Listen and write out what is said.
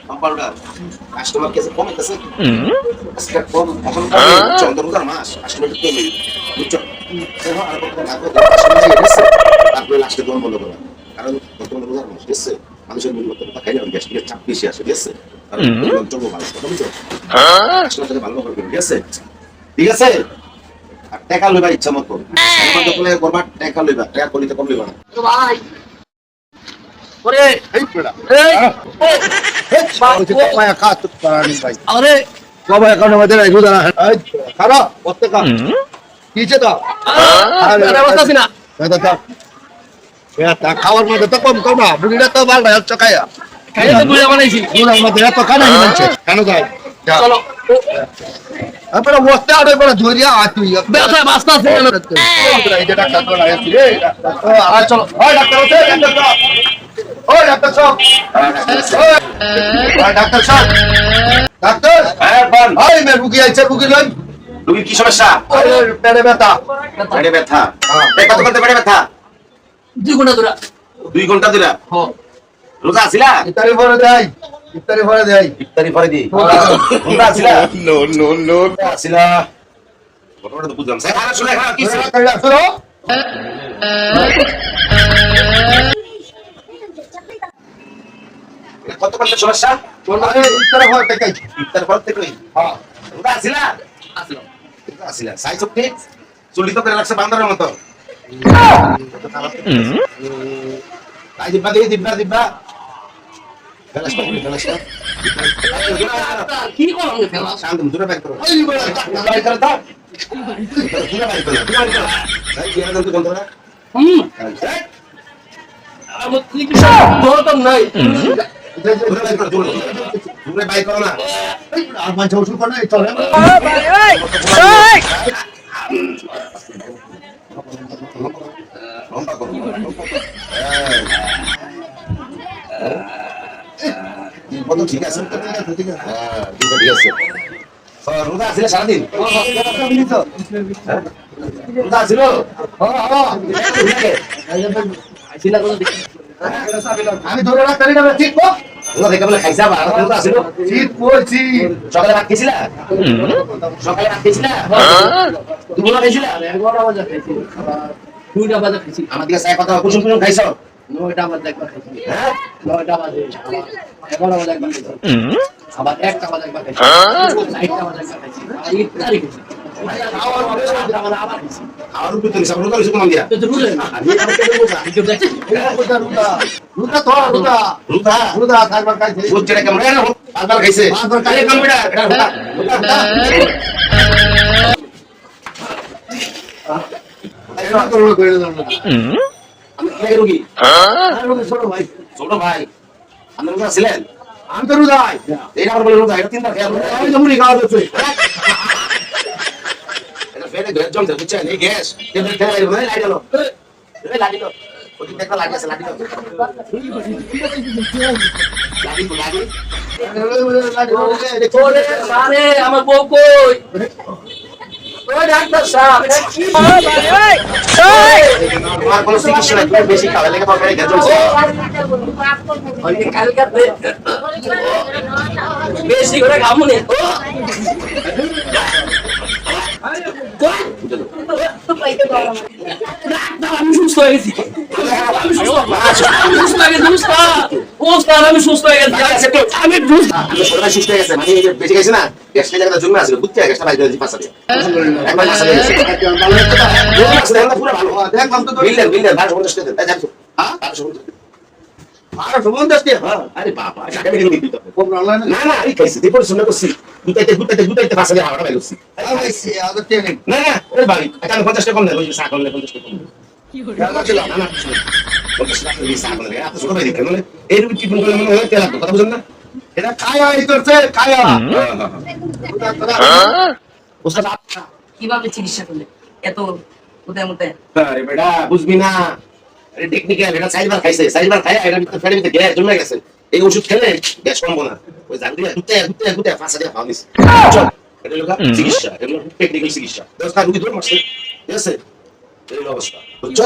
Compounder customer কেসে কমেছে আজকে কম এখন চন্দ্রমুদার মাস কাস্টমার কমে বুঝছো এখন আর কত লাগবে কাস্টমার এসে তারপরে লাস্টে দোকান বন্ধ করা কারণ চন্দ্রমুদার মাস এসে মানুষের মূল্য কত খাই না গ্যাস দিয়ে চাপ বেশি আসে ঠিক আছে কারণ চলবো ভালো কথা বুঝছো কাস্টমারকে ভালো করবে ঠিক আছে ঠিক আছে আর টাকা লইবা ইচ্ছা মতো আমাদের দোকানে করবা টাকা লইবা টাকা কলিতে কম লইবা না ভাই ওরে এই পড়া এই মায়া কাট পারানি ভাই আরে বাবা এখানে মধ্যে রাখো দাঁড়া এই খারা প্রত্যেক কিছে তো আরে অবস্থা আছে না দাদা এটা খাওয়ার মধ্যে তো কম কম না বুড়িটা তো ভালো হচ্ছে খায়া খাইলে তো বুড়া বানাইছি বুড়ার মধ্যে এত কানা হিমানছে কেন যায় চলো আপনারা বসতে আড়ে পড়ে ধরিয়া আতুই ব্যথা বাস্তা আছে এই যে ডাক্তার তো আইছি রে আর চলো ওই ডাক্তার ওঠে ডাক্তার ওই ডাক্তার সাহেব ওই ডাক্তার সাহেব ডাক্তার হ্যাঁ বল ওই মে রুগী আইছে রুগী লই রোগীর কি সমস্যা আরে পেটে ব্যথা পেটে ব্যথা কত করতে পেটে ব্যথা 2 ঘন্টা ধরে 2 ঘন্টা ধরে হ রোজা আছিলা ইফতারি পরে দেই ইফতারি পরে দি রোজা আছিলা নো আছিলা ঘটনাটা তো বুঝলাম স্যার শুনে এখন কি কইরা শুনো কত করতে সমস্যা আরে ইফতারি পরে দেখাই ইফতার পর থেকে হ্যাঁ রোজা আছিলা আসলাম আছিলা সাইজ ঠিক চুলি তো করে রাখছে বান্দরের মতো তাই দিব্বা দিয়ে দিব্বা কি করলাম ফেলা শান্ত দূরে ব্যাক করো ওই বড় বাই করে দাও দূরে ব্যাক করো তাই কি আনন্দ কোন ধরে আমার কি দরকার নাই দূরে ব্যাক করো দূরে বাই করো না আর মাঝে ওষুধ কোন এই চলে লম্বা করো কত ঠিক আছে হ্যাঁ ঠিক আছে রোজা আছে সারাদিন রোজা ছিল আইছিলা কোন দেখি আমি ধরে রাখতে না ঠিক কো রোজা দেখে বলে খাইছা বা রোজা ছিল ঠিক বলছি সকালে ভাত খেয়েছিলা সকালে ভাত খেয়েছিলা দুপুরে খাইছিলা 11 বাজে খাইছি 2টা বাজে খাইছি আমার দিকে সাই কথা কুসুম কুসুম খাইছো 9টা বাজে একবার খাইছি হ্যাঁ 9টা বাজে 11 বাজে একবার খাইছি আবার 1টা বাজে একবার খাইছি 4টা বাজে একবার খাইছি আর ইফতারি খাইছি আবার খাইছি আর উপরে তুমি সব রোজা কোন দিয়া তো রুলে না আমি আমার কেন বোঝা ভিডিও দেখছিস রুদা রুদা রুদা তো রুদা রোজা রুদা খাবার খাইছে বুঝছে কেমন রে না পাঁচবার খাইছে পাঁচবার কালে খাইছে। কম্পিউটার এটা এটা তো রুদা কইরা দাও আমি কি রোগী আর রুদা ছোট ভাই ছোট ভাই আপনি রোজা ছিলেন আমি তো রুদাই এই আমার বলে রোজা এটা তিনবার খেয়াল আমি তো মুড়ি খাওয়া দিচ্ছি এটা ফেলে গ্যাস জমছে বুঝছেন এই গ্যাস এটা ফেলে মানে লাইট হলো এই লাইট হলো ওই একটা লাইট আছে লাইট ওরে আরে আমার বউ কই ওই ডাক্তার সাহেব এটা কি আমার কোনো চিকিৎসা নাই তুমি বেশি খাওয়া লেগে তোমার গ্যাস জমছে ওই কালকাতে বেশি করে খামুনি আমি সুস্থ হয়ে গেছি আমি সুস্থ হয়ে গেছি আমি শরীর সুস্থ হয়ে গেছে মানে এই যে বেঁচে গেছে না গ্যাসটা জায়গাটা জমে আছে বুঝতে গ্যাসটা বাইরে দিয়েছি পাঁচটা দিয়ে একবার পাঁচটা দিয়ে গেছে পুরো ভালো দেখলাম তো বিল্ডার 1250 টাকা তাই জানছো হ্যাঁ 1250 আর আরে বাবা টাকা বেরিয়ে দিবি তো কোন অনলাইনে না না এই খাইছি দেবো শুনে করছি দুটাইতে পাঁচটা দিয়ে হাওড়া বাইরে আইছি আজ ট্রেনিং না না ওই ভাই এটা 50 টাকা কম দেয় ওই চা করলে 50 টাকা কম না না 50 টাকা দিয়ে চা করলে এত ছোট ভাই দেখে মানে এইরকম কি করলে মনে হয় তেল কথা বুঝেন না এটা খায়া এই করছে খায়া ওস্তাদ কিভাবে চিকিৎসা করলে এত কোথায় মতে আরে বেটা বুঝবি না আরে টেকনিক্যাল এটা সাইবার খাইছে সাইবার খায় এটা ভিতরে ফেলে ভিতরে গ্যাস জমে গেছে এই ওষুধ খেলে গ্যাস কমবো না ওই জান দিয়ে গুতে ফাঁসা দিয়ে ফাউনিস চল এটা লোকা চিকিৎসা এটা টেকনিক্যাল চিকিৎসা দোস্ত রুগী ধরে মারছে ঠিক আছে এই অবস্থা বুঝছো